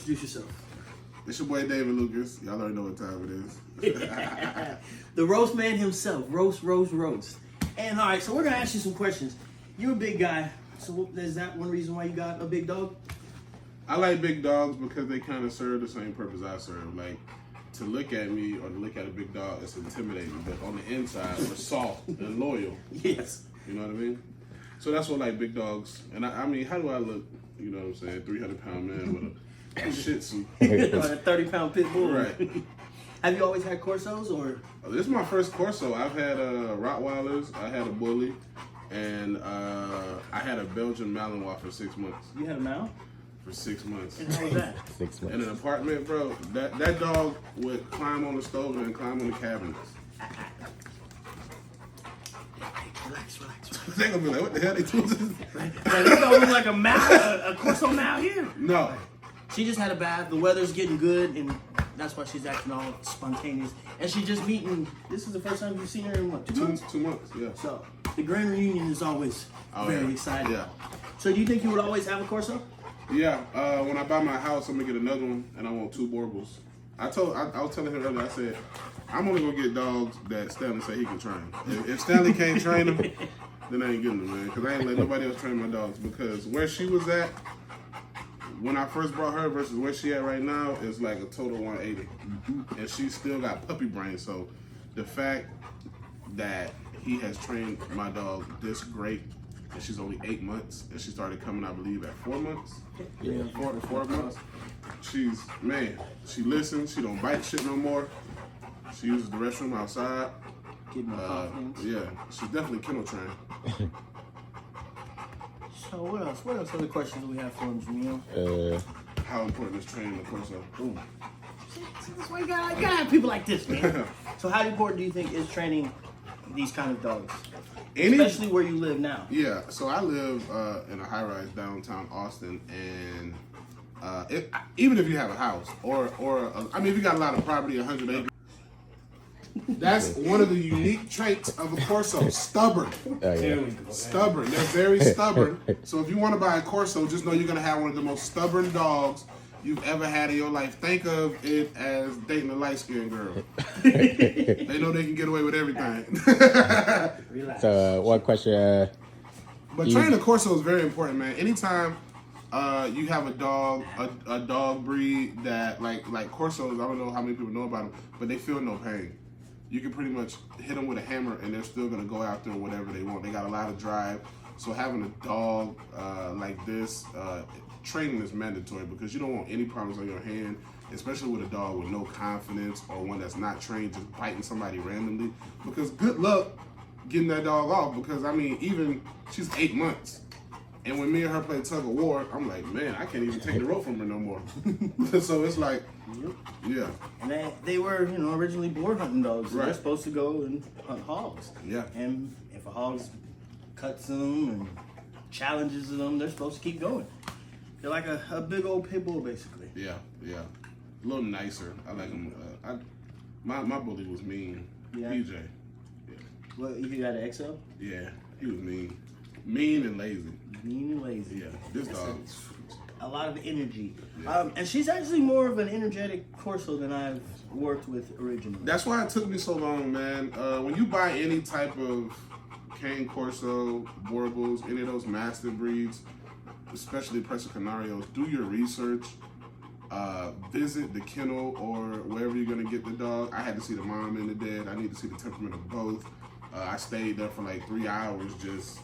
Introduce yourself. It's your boy David Lucas. Y'all already know what time it is. The roast man himself. Roast. And all right, so we're going to ask you some questions. You're a big guy. So is that one reason why you got a big dog? I like big dogs because they kind of serve the same purpose I serve. Like, to look at me or to look at a big dog, it's intimidating. But on the inside, we're soft and loyal. Yes. You know what I mean? So that's what, like, big dogs. And I mean, how do I look? You know what I'm saying? 300-pound man with a Shih Tzu. A 30-pound pit bull. Right. Have you always had Corsos or? This is my first Corso. I've had Rottweilers. I had a bully. And I had a Belgian Malinois for 6 months. You had a Mal? For 6 months. And how was that? 6 months. In an apartment, bro, that dog would climb on the stove and climb on the cabinets. Relax. They gonna be like, what the hell they doing? Like, this dog looks like a Mal, a Corso Mal here. No. She just had a bath. The weather's getting good, and that's why she's acting all spontaneous. And she just meeting. This is the first time you've seen her in what, 2 months? 2 months, yeah. So the grand reunion is always very exciting. Yeah. So do you think you would always have a Corso? Yeah, when I buy my house, I'm gonna get another one, and I want 2 Borgles. I was telling him earlier, I said, I'm only gonna get dogs that Stanley say he can train. If Stanley can't train them, then I ain't getting them, man. Because I ain't let nobody else train my dogs. Because where she was at when I first brought her versus where she at right now is like a total 180. And she's still got puppy brain. So the fact that he has trained my dog this great, and she's only 8 months, and she started coming, I believe, at 4 months. Yeah. 4 months. She's, man, she listens. She don't bite shit no more. She uses the restroom outside. Give me confidence. Yeah, she's definitely kennel trained. So what else? What else other questions do we have for him, Jamil? How important is training the Corso? Ooh. See, that's why you gotta have people like this, man. So how important do you think is training these kind of dogs? Especially where you live now. Yeah, so I live in a high-rise downtown Austin, and even if you have a house I mean, if you got a lot of property, 100 acres, that's one of the unique traits of a Corso, stubborn. Stubborn. They're very stubborn. So if you want to buy a Corso, just know you're going to have one of the most stubborn dogs you've ever had in your life. Think of it as dating a light-skinned girl. They know they can get away with everything. Relax. So, one question. But training a Corso is very important, man. Anytime you have a dog breed that like Corsos, I don't know how many people know about them, but they feel no pain. You can pretty much hit them with a hammer and they're still gonna go after whatever they want. They got a lot of drive. So having a dog like this, training is mandatory because you don't want any problems on your hand, especially with a dog with no confidence or one that's not trained just biting somebody randomly. Because good luck getting that dog off, because I mean, even she's 8 months. And when me and her play tug of war, I'm like, man, I can't even take the rope from her no more. So it's like, yeah. And they were, originally boar hunting dogs. So Right. They're supposed to go and hunt hogs. Yeah. And if a hog cuts them and challenges them, they're supposed to keep going. They're like a big old pit bull, basically. Yeah. A little nicer. I like him. My bully was mean. Yeah. PJ. Yeah. Well, you got an XL? Yeah, he was mean. Mean and lazy. Mean and lazy. Yeah, this dog. A lot of energy. Yeah. And she's actually more of an energetic Corso than I've worked with originally. That's why it took me so long, man. When you buy any type of Cane Corso, Borgles, any of those mastiff breeds, especially Presa Canarios, do your research. Visit the kennel or wherever you're gonna get the dog. I had to see the mom and the dad. I need to see the temperament of both. I stayed there for like 3 hours just,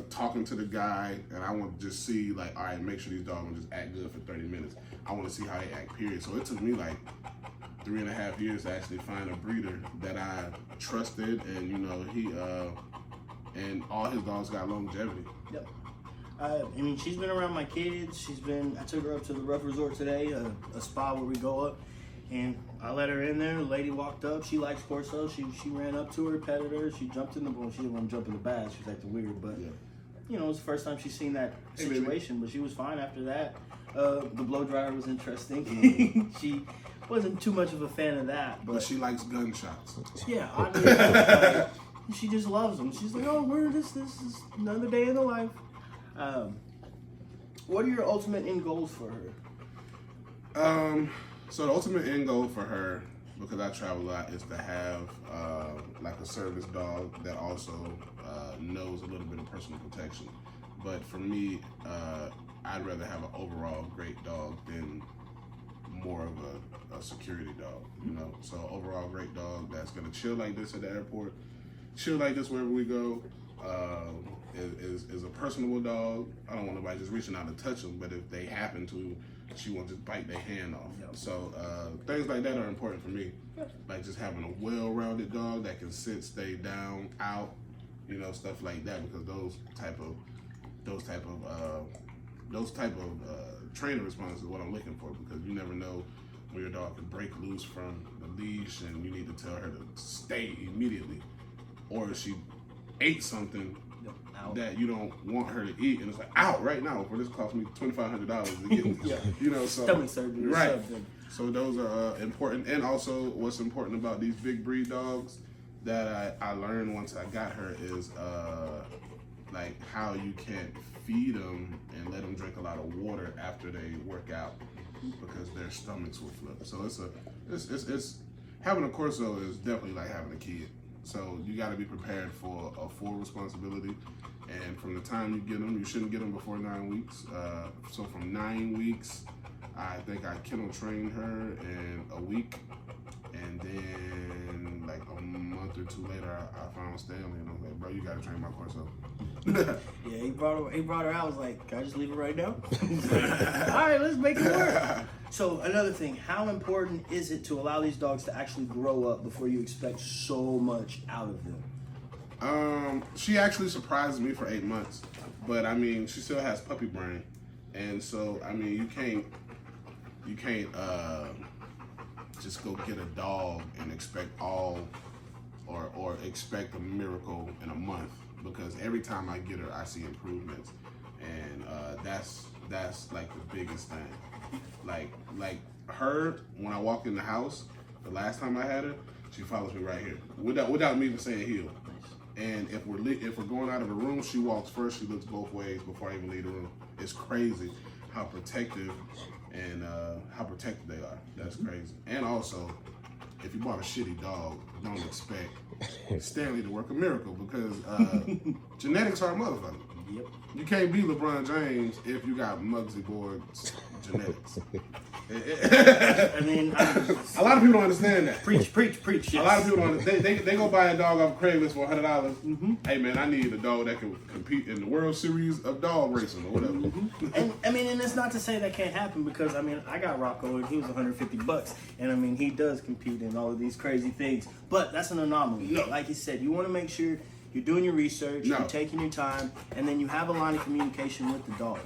talking to the guy, and I want to just see, like, all right, make sure these dogs don't just act good for 30 minutes. I want to see how they act, period. So it took me like 3.5 years to actually find a breeder that I trusted, and he and all his dogs got longevity. Yep. I mean, she's been around my kids. I took her up to the Rough Resort today, a spa where we go up, and I let her in there. The lady walked up. She likes Corso. She ran up to her, petted her. She jumped in the pool. She didn't want to jump in the bath. She was acting weird, but it was the first time she's seen that situation. But she was fine after that. The blow dryer was interesting. She wasn't too much of a fan of that, But she likes gunshots. yeah, I mean, she just loves them. She's like, oh, this is another day in the life. What are your ultimate end goals for her? So the ultimate end goal for her, because I travel a lot, is to have like a service dog that also knows a little bit of personal protection. But for me, I'd rather have an overall great dog than more of a security dog, you know? So overall great dog that's gonna chill like this at the airport, chill like this wherever we go, is a personable dog. I don't want nobody just reaching out to touch them, but if they happen to, she won't just bite their hand off. Yep. So things like that are important for me. Like just having a well-rounded dog that can sit, stay down, out, you know, stuff like that, because those type of trainer responses is what I'm looking for, because you never know when your dog can break loose from the leash and you need to tell her to stay immediately, or she ate something that you don't want her to eat and it's like out right now, or this cost me $2,500 to get you know, so stomach surgery, right? So those are important. And also what's important about these big breed dogs that I learned once I got her is like how you can't feed them and let them drink a lot of water after they work out, because their stomachs will flip. So it's having a Corso is definitely like having a kid. So you got to be prepared for a full responsibility. And from the time you get them, you shouldn't get them before 9 weeks. So from 9 weeks, I think I kennel trained her in a week. And then like a month or two later, I found Stanley and I was like, bro, you got to train my Corso. Yeah, he brought her out. I was like, can I just leave her right now? All right, let's make it work. So another thing, how important is it to allow these dogs to actually grow up before you expect so much out of them? She actually surprised me for 8 months, but I mean, she still has puppy brain, and so I mean, you can't just go get a dog and expect or expect a miracle in a month, because every time I get her, I see improvements, and that's like the biggest thing. Like her, when I walk in the house, the last time I had her, she follows me right here without me even saying heel. And if we're going out of a room, she walks first. She looks both ways before I even leave the room. It's crazy how protective they are. That's crazy. And also, if you bought a shitty dog, don't expect Stanley to work a miracle, because genetics are a motherfucker. Yep. You can't be LeBron James if you got Muggsy Bogues genetics. I mean, a lot of people don't understand that. Preach. Yes. A lot of people don't understand. They go buy a dog off Craigslist for $100. Mm-hmm. Hey man, I need a dog that can compete in the World Series of dog racing or whatever. Mm-hmm. And I mean, and it's not to say that can't happen, because I mean, I got Rocco and he was $150, and I mean, he does compete in all of these crazy things. But that's an anomaly. No. Like you said, you want to make sure you're doing your research, you're taking your time, and then you have a line of communication with the dog.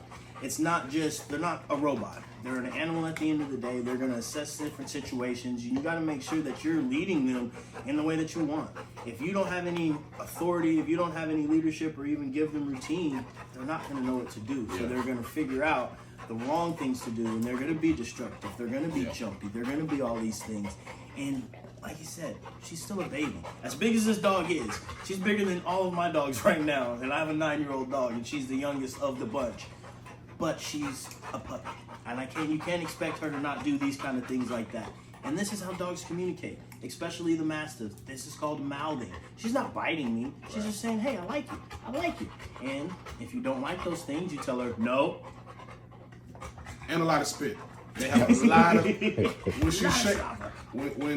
It's not just, they're not a robot. They're an animal at the end of the day. They're going to assess different situations. You got to make sure that you're leading them in the way that you want. If you don't have any authority, if you don't have any leadership or even give them routine, they're not going to know what to do. So they're going to figure out the wrong things to do, and they're going to be destructive. They're going to be jumpy. They're going to be all these things. And like you said, she's still a baby. As big as this dog is, she's bigger than all of my dogs right now. And I have a 9-year-old dog, and she's the youngest of the bunch. But she's a puppy. And you can't expect her to not do these kind of things like that. And this is how dogs communicate, especially the Mastiffs. This is called mouthing. She's not biting me. She's just saying, hey, I like you. I like you. And if you don't like those things, you tell her, no. And a lot of spit. They have a lot of,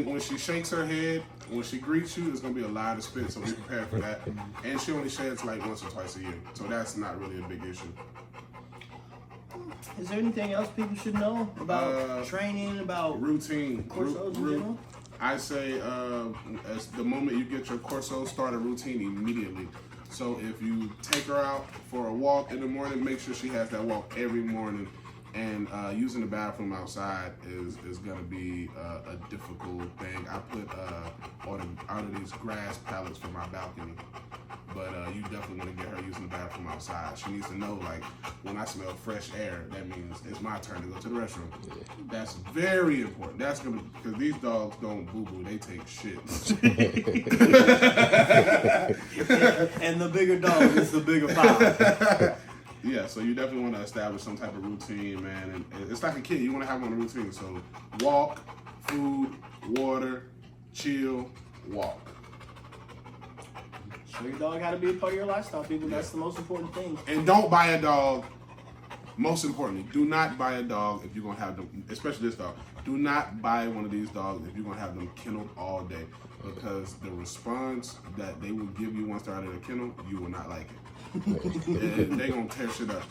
when she shakes her head, when she greets you, there's gonna be a lot of spit, so be prepared for that. And she only sheds like once or twice a year, so that's not really a big issue. Is there anything else people should know about training, about routine? Corsos in general? I say as the moment you get your Corso, start a routine immediately. So if you take her out for a walk in the morning, make sure she has that walk every morning. And using the bathroom outside is going to be a difficult thing. I put out of these grass pallets for my balcony. But you definitely want to get her using the bathroom outside. She needs to know, like, when I smell fresh air, that means it's my turn to go to the restroom. That's very important. That's going to, because these dogs don't boo-boo, they take shit. And the bigger dog is the bigger pile. Yeah, so you definitely want to establish some type of routine, man. And it's like a kid. You want to have them on a routine. So walk, food, water, chill, walk. Show your dog how to be a part of your lifestyle, people. That's the most important thing. And don't buy a dog. Most importantly, do not buy a dog if you're going to have them, especially this dog. Do not buy one of these dogs if you're going to have them kenneled all day. Because the response that they will give you once they're out of the kennel, you will not like it. They're going to tear shit up.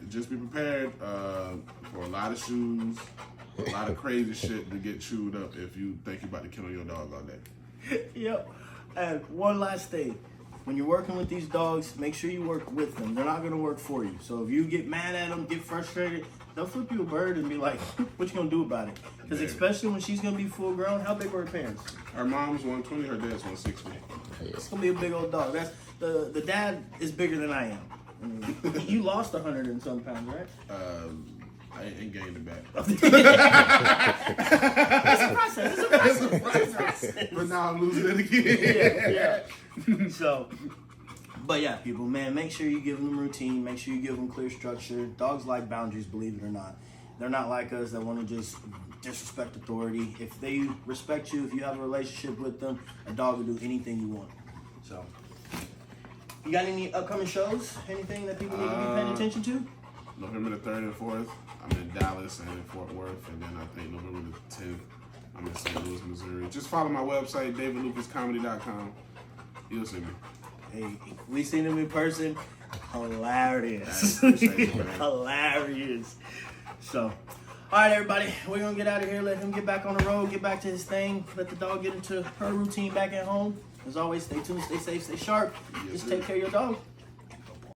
Just be prepared for a lot of shoes, a lot of crazy shit to get chewed up if you think you're about to kennel your dog all day. Yep. And one last thing. When you're working with these dogs, make sure you work with them. They're not going to work for you. So if you get mad at them, get frustrated, they'll flip you a bird and be like, what you going to do about it? Because especially when she's going to be full grown, how big were her parents? Her mom's 120, her dad's 160. It's going to be a big old dog. That's the dad is bigger than I am. I mean, you lost 100 and some pounds, right? I ain't gained it back. It's a process. But now I'm losing it again. Yeah. So, but yeah, people, man, make sure you give them routine. Make sure you give them clear structure. Dogs like boundaries, believe it or not. They're not like us that want to just disrespect authority. If they respect you, if you have a relationship with them, a dog will do anything you want. So, you got any upcoming shows? Anything that people need to be paying attention to? November the 3rd and 4th, I'm in Dallas and in Fort Worth. And then I think November the 10th, I'm in St. Louis, Missouri. Just follow my website, davidlucascomedy.com. You'll see me. Hey, we seen him in person. Hilarious. Hilarious. So, all right, everybody. We're going to get out of here. Let him get back on the road, get back to his thing. Let the dog get into her routine back at home. As always, stay tuned, stay safe, stay sharp. Yes, Just sir. take care of your dog.